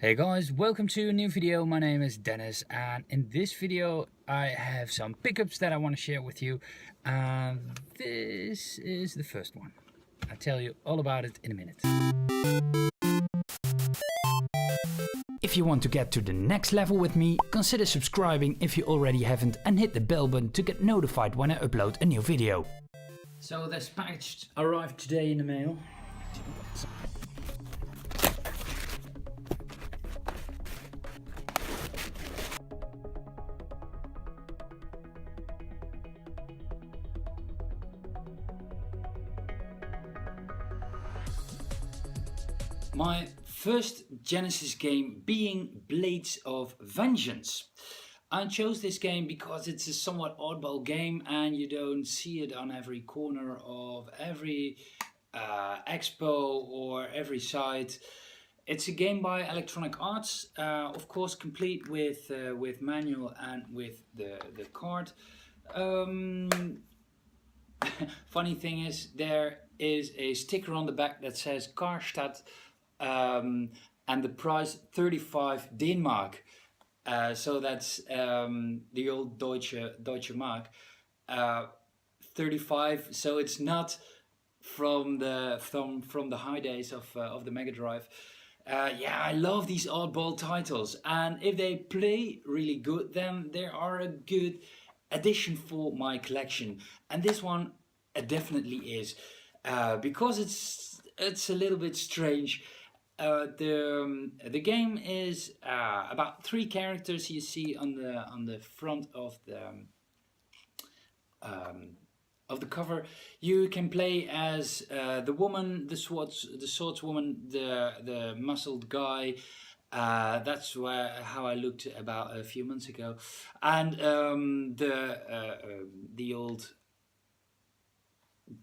Hey guys, welcome to a new video. My name is Dennis, and in this video I have some pickups that I want to share with you. This is the first one. I'll tell you all about it in a minute. If you want to get to the next level with me, consider subscribing if you already haven't and hit the bell button to get notified when I upload a new video. So this package arrived today in the mail. My first Genesis game being Blades of Vengeance. I chose this game because it's a somewhat oddball game and you don't see it on every corner of every expo or every site. It's a game by Electronic Arts, of course complete with manual and with the card. Funny thing is, there is a sticker on the back that says Karstadt. And the price 35 Denmark, so that's the old Deutsche Mark, 35. So it's not from the high days of the Megadrive. Yeah, I love these oddball titles, and if they play really good, then they are a good addition for my collection. And this one definitely is, because it's a little bit strange. The game is about 3 characters you see on the front of the cover. You can play as the woman, the swordswoman, the muscled guy. That's how I looked about a few months ago, and the old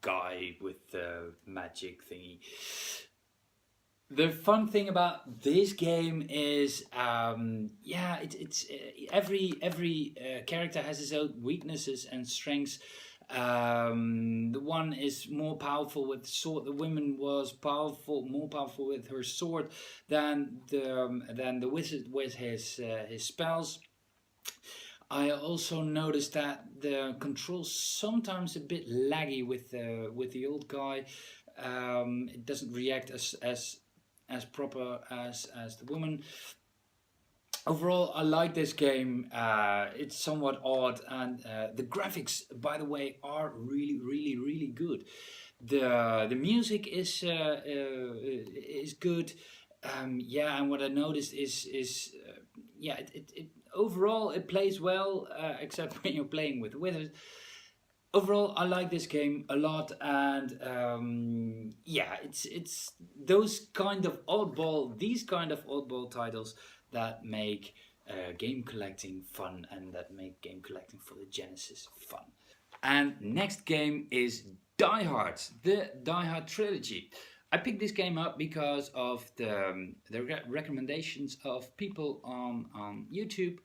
guy with the magic thingy. The fun thing about this game is, yeah, it's every character has his own weaknesses and strengths. The one is more powerful with sword. The woman was more powerful with her sword than the wizard with his spells. I also noticed that the controls sometimes a bit laggy with the old guy. It doesn't react as proper as the woman. Overall, I like this game. It's somewhat odd, and the graphics, by the way, are really good. The music is good. Yeah, and what I noticed is yeah, it overall it plays well, except when you're playing with wizards. Overall, I like this game a lot, and yeah, it's these kind of oddball titles that make game collecting fun, and that make game collecting for the Genesis fun. And next game is Die Hard, the Die Hard Trilogy. I picked this game up because of the recommendations of people on YouTube,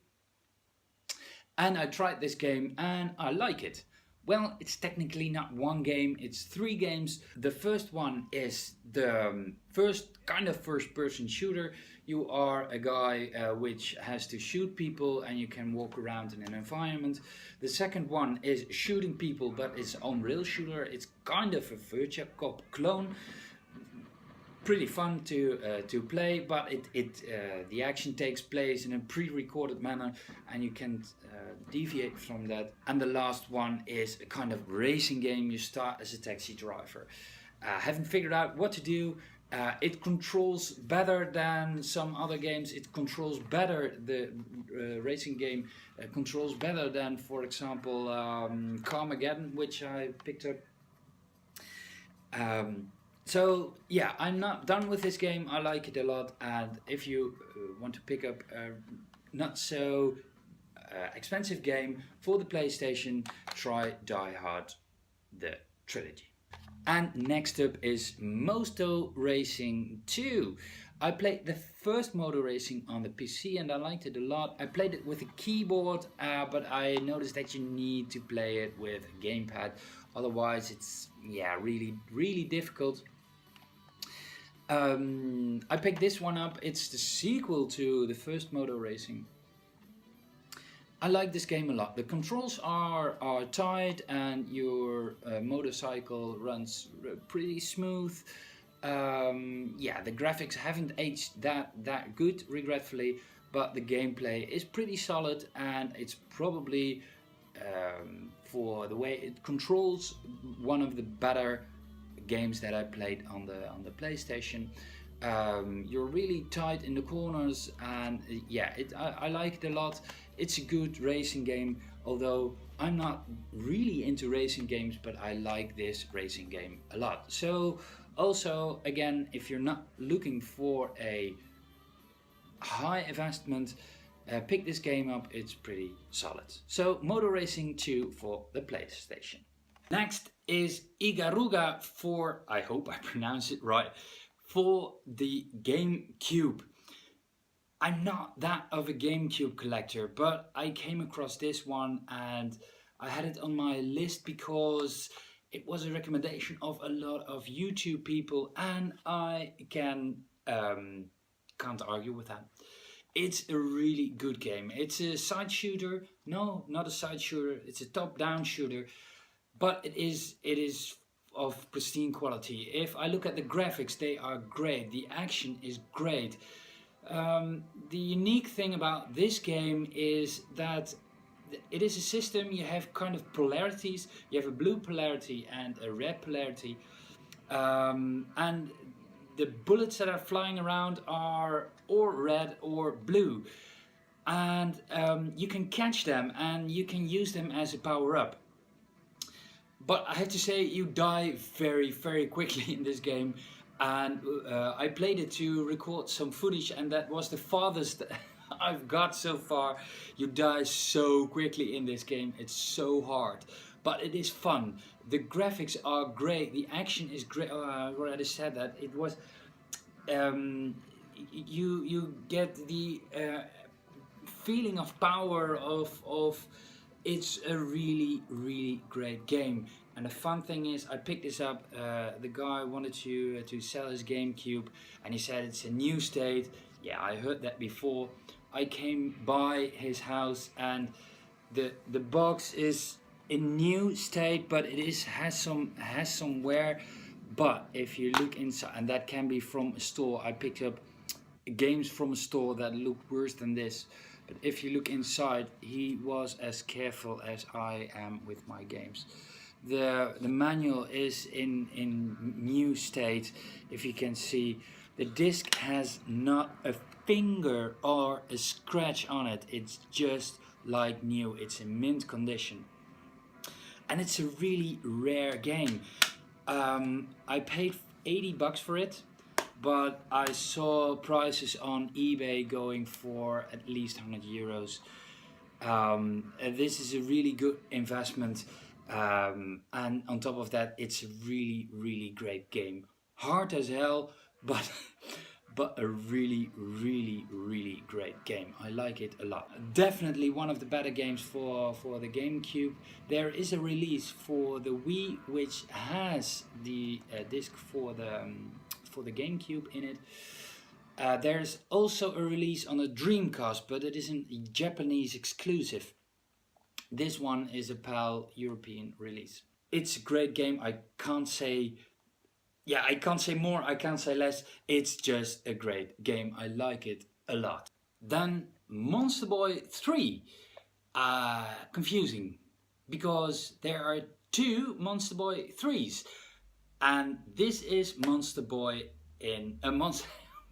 and I tried this game and I like it. Well, it's technically not one game, it's 3 games. The first one is the first-person shooter. You are a guy which has to shoot people and you can walk around in an environment. The second one is shooting people, but it's on-rail shooter. It's kind of a Virtua Cop clone. Pretty fun to play, but the action takes place in a pre-recorded manner and you can't deviate from that. And the last one is a kind of racing game. You start as a taxi driver. Haven't figured out what to do. It controls better than some other games. It controls better, the racing game controls better than, for example, Carmageddon, which I picked up. So yeah, I'm not done with this game. I like it a lot, and if you want to pick up a not so expensive game for the PlayStation, try Die Hard, the trilogy. And next up is Moto Racing 2. I played the first Moto Racing on the PC and I liked it a lot. I played it with a keyboard, but I noticed that you need to play it with a gamepad. Otherwise it's, yeah, really difficult. I picked this one up. It's the sequel to the first Moto Racing. I like this game a lot. The controls are tight and your motorcycle runs pretty smooth. Yeah, the graphics haven't aged that good, regretfully, but the gameplay is pretty solid, and it's probably, for the way it controls, one of the better games that I played on the PlayStation. You're really tight in the corners, and yeah, I like it a lot. It's a good racing game, although I'm not really into racing games, but I like this racing game a lot. So also, again, if you're not looking for a high investment, pick this game up. It's pretty solid. So Moto Racing 2 for the PlayStation. Next is Ikaruga for, I hope I pronounce it right, for the GameCube. I'm not that of a GameCube collector, but I came across this one and I had it on my list because it was a recommendation of a lot of YouTube people, and I can't argue with that. It's a really good game. It's a side shooter. No, not a side shooter. It's a top-down shooter, but it is of pristine quality. If I look at the graphics, they are great. The action is great. The unique thing about this game is that it is a system. You have kind of polarities. You have a blue polarity and a red polarity, and the bullets that are flying around are or red or blue, and you can catch them and you can use them as a power-up. But I have to say, you die very, very quickly in this game. And I played it to record some footage, and that was the farthest I've got so far. You die so quickly in this game. It's so hard, but it is fun. The graphics are great. The action is great. I already said that. It was you get the feeling of power of it's a really, really great game. And the fun thing is, I picked this up. The guy wanted to sell his GameCube, and he said it's a new state. Yeah, I heard that before. I came by his house, and the box is in new state, but it has some wear. But if you look inside, and that can be from a store. I picked up games from a store that looked worse than this. But if you look inside, he was as careful as I am with my games. The manual is in new state. If you can see, the disc has not a finger or a scratch on it. It's just like new. It's in mint condition, and it's a really rare game. I paid $80 for it, but I saw prices on eBay going for at least €100. This is a really good investment. And on top of that, it's a really, really great game. Hard as hell, but a really, really, really great game. I like it a lot. Definitely one of the better games for the GameCube. There is a release for the Wii, which has the disc for the GameCube in it. There's also a release on a Dreamcast, but it isn't a Japanese exclusive. This one is a PAL European release. It's a great game. I can't say more, I can't say less. It's just a great game. I like it a lot. Then Monster Boy 3. Confusing, because there are two Monster Boy 3s. And this is Monster Boy in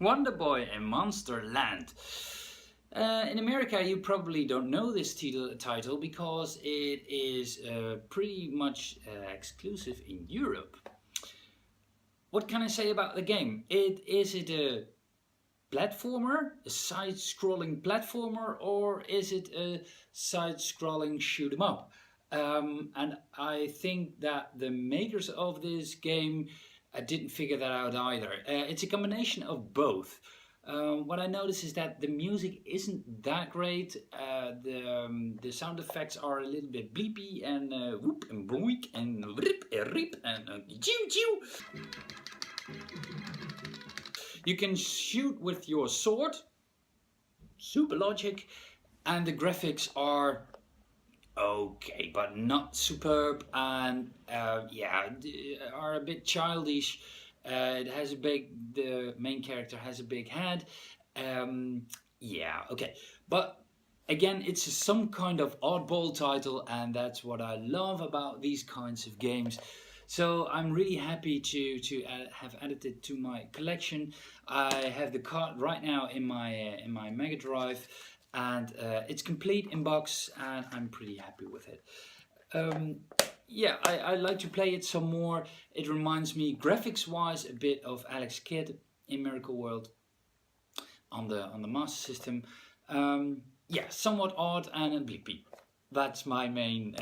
Wonderboy in Monsterland. In America, you probably don't know this title because it is pretty much exclusive in Europe. What can I say about the game? Is it a platformer, a side-scrolling platformer, or is it a side-scrolling shoot-'em-up? And I think that the makers of this game didn't figure that out either. It's a combination of both. What I notice is that the music isn't that great. The sound effects are a little bit bleepy and whoop and boink and rip and rip and chew chew. You can shoot with your sword, super logic, and the graphics are okay, but not superb, and are a bit childish. It has the main character has a big head. Okay, but again, it's some kind of oddball title, and that's what I love about these kinds of games. So I'm really happy to have added it to my collection. I have the card right now in my Megadrive, and it's complete in box, and I'm pretty happy with it. I like to play it some more. It reminds me graphics wise a bit of Alex Kidd in Miracle World on the Master System. Somewhat odd and a bleepy. That's my main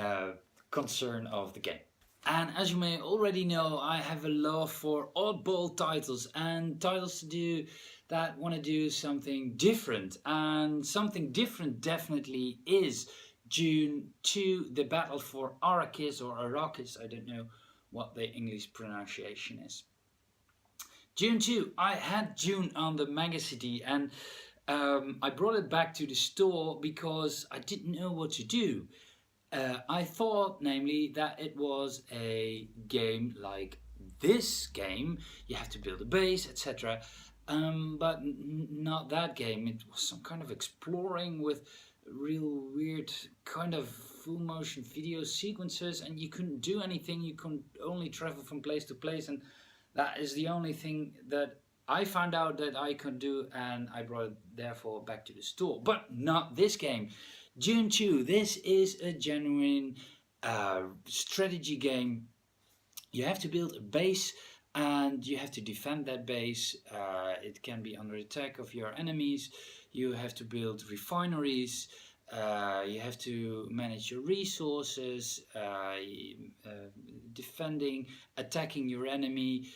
concern of the game. And as you may already know, I have a love for oddball titles and titles that want to do something different. And something different definitely is Dune 2, The Battle for Arakis, or Arakis, I don't know what the English pronunciation is. Dune 2, I had Dune on the Mega CD, and I brought it back to the store because I didn't know what to do. I thought, namely, that it was a game like this game. You have to build a base, etc. But not that game. It was some kind of exploring with real weird kind of full motion video sequences, and you couldn't do anything. You could only travel from place to place, and that is the only thing that I found out that I could do, and I brought it therefore back to the store. But not this game. Dune 2, this is a genuine strategy game. You have to build a base and you have to defend that base. It can be under attack of your enemies. You have to build refineries. You have to manage your resources, defending, attacking your enemy.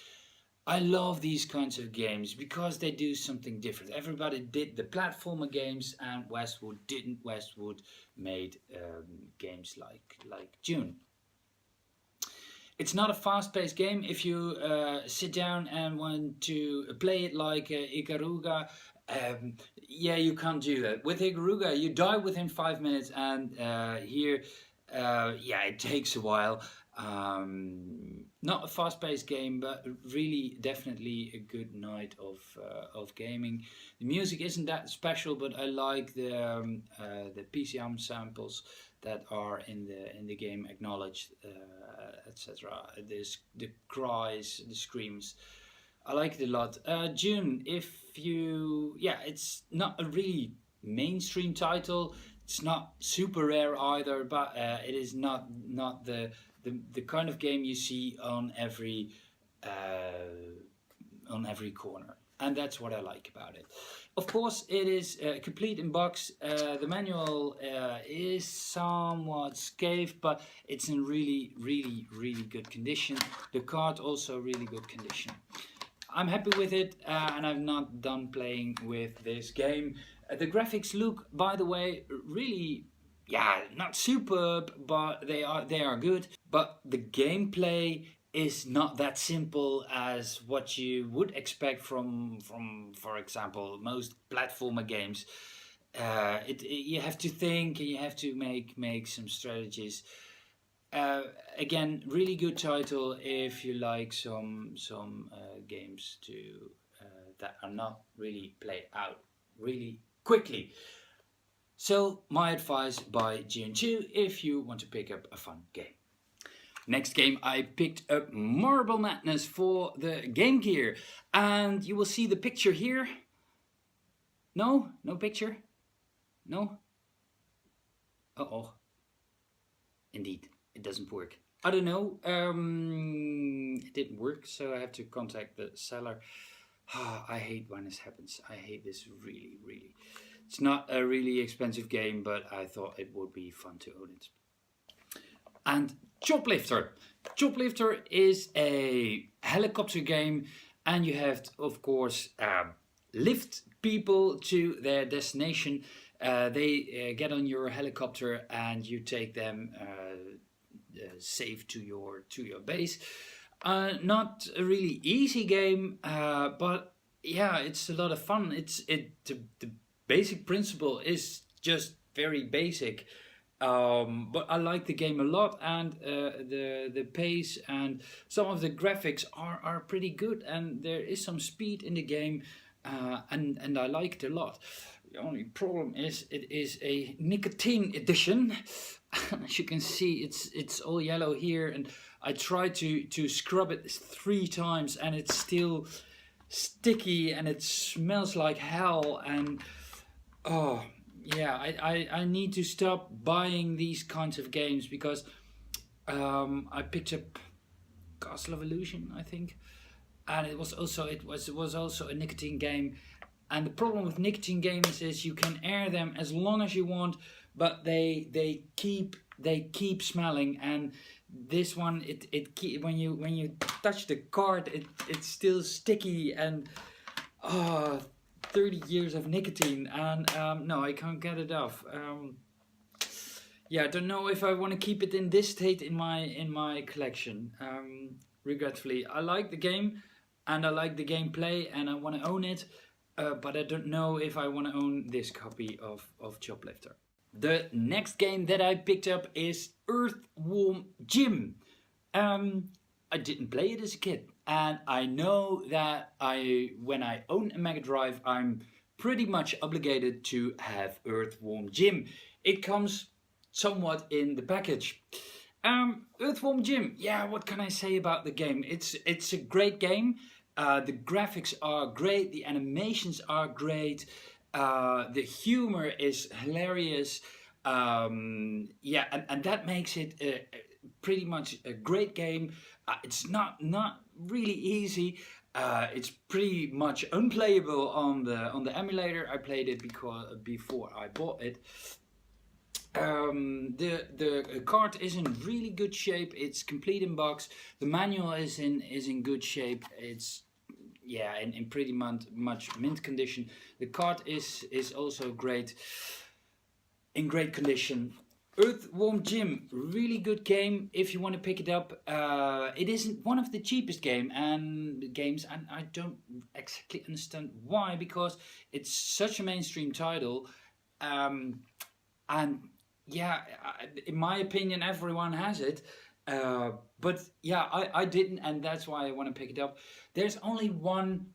I love these kinds of games because they do something different. Everybody did the platformer games, and Westwood didn't. Westwood made games like Dune. It's not a fast-paced game. If you sit down and want to play it like Ikaruga, you can't do that. With Ikaruga, you die within 5 minutes, and here, it takes a while. Not a fast-paced game, but really definitely a good night of gaming. The music isn't that special, but I like the PCM samples that are in the game, acknowledged, etc. The cries, the screams. I like it a lot. Dune, it's not a really mainstream title. It's not super rare either, but it is not the kind of game you see on every corner, and that's what I like about it. Of course, it is complete in box. The manual is somewhat scathed, but it's in really, really, really good condition. The card also really good condition. I'm happy with it, and I'm not done playing with this game. The graphics look, by the way, really, not superb, but they are good. But the gameplay is not that simple as what you would expect from for example, most platformer games. You have to think, and you have to make some strategies. Again, really good title if you like some games that are not really played out really quickly. So my advice, buy Dune 2 if you want to pick up a fun game. Next game, I picked up Marble Madness for the Game Gear, and you will see the picture here. No picture. No. Indeed, it doesn't work. I don't know. It didn't work, so I have to contact the seller. I hate when this happens. I hate this really, really. It's not a really expensive game, but I thought it would be fun to own it. And Choplifter. Choplifter is a helicopter game, and you have to, of course, lift people to their destination. They get on your helicopter, and you take them safe to your base. Not a really easy game, but yeah, it's a lot of fun. The basic principle is just very basic. But I like the game a lot, and the pace and some of the graphics are pretty good, and there is some speed in the game, and I like it a lot. The only problem is it is a nicotine edition. As you can see, it's all yellow here, and I tried to scrub it 3 times, and it's still sticky, and it smells like hell, and oh. Yeah, I need to stop buying these kinds of games, because I picked up Castle of Illusion, I think, and it was also a nicotine game. And the problem with nicotine games is you can air them as long as you want, but they keep smelling. And this one, when you touch the card, it's still sticky, and 30 years of nicotine, and no, I can't get it off. Yeah, I don't know if I want to keep it in this state in my collection. Regretfully, I like the game, and I like the gameplay, and I want to own it, but I don't know if I want to own this copy of Choplifter. The next game that I picked up is Earthworm Jim. I didn't play it as a kid, and I know that when I own a Megadrive, I'm pretty much obligated to have Earthworm Jim. It comes somewhat in the package. Earthworm Jim, yeah, what can I say about the game? It's a great game. The graphics are great, the animations are great, the humor is hilarious. Yeah, and that makes it pretty much a great game. It's not really easy. It's pretty much unplayable on the emulator. I played it before I bought it. The card is in really good shape. It's complete in box. The manual is in good shape. It's in pretty much mint condition. The card is also great, in great condition. Earthworm Jim, really good game if you want to pick it up. It isn't one of the cheapest games, and I don't exactly understand why, because it's such a mainstream title. And yeah, in my opinion, everyone has it. But yeah, I didn't, and that's why I want to pick it up. There's only one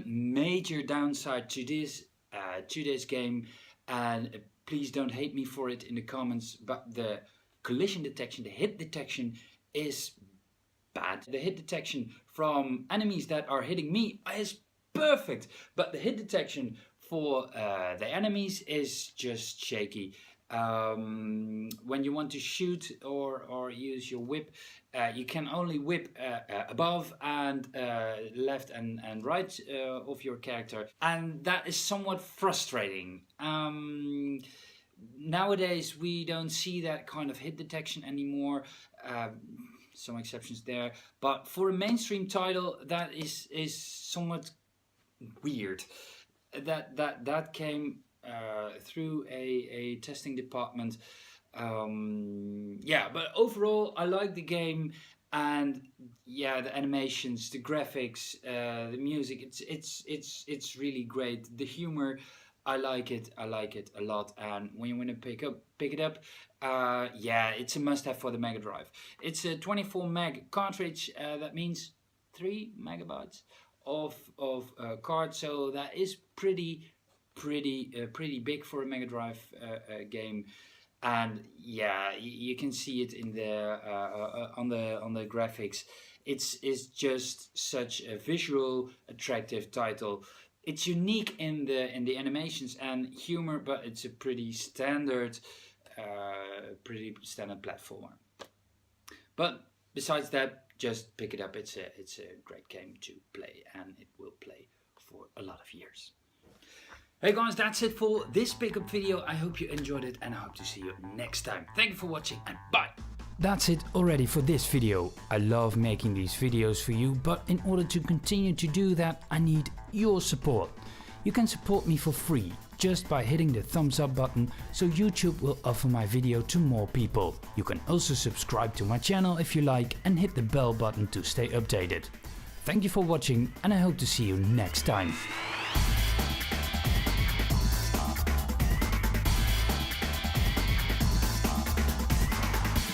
major downside to this game, and please don't hate me for it in the comments, but the collision detection, the hit detection is bad. The hit detection from enemies that are hitting me is perfect, but the hit detection for the enemies is just shaky. When you want to shoot or use your whip, you can only whip above and left and right of your character, and that is somewhat frustrating. Nowadays we don't see that kind of hit detection anymore. Some exceptions there, but for a mainstream title, that is somewhat weird. That came through a testing department. Yeah, but overall I like the game, and yeah, the animations, the graphics, the music, it's really great. The humor, I like it a lot, and when you want to pick it up, yeah, it's a must-have for the Megadrive. It's a 24 meg cartridge. That means 3 megabytes of card, so that is pretty big for a Megadrive game. And yeah, you can see it in the on the graphics. It's just such a visual attractive title. It's unique in the animations and humor, but it's a pretty standard platformer. But besides that, just pick it up. It's a great game to play, and it will play for a lot of years. Hey guys, that's it for this pickup video. I hope you enjoyed it, and I hope to see you next time. Thank you for watching, and bye. That's it already for this video. I love making these videos for you, but in order to continue to do that, I need your support. You can support me for free just by hitting the thumbs up button, so YouTube will offer my video to more people. You can also subscribe to my channel if you like, and hit the bell button to stay updated. Thank you for watching and I hope to see you next time.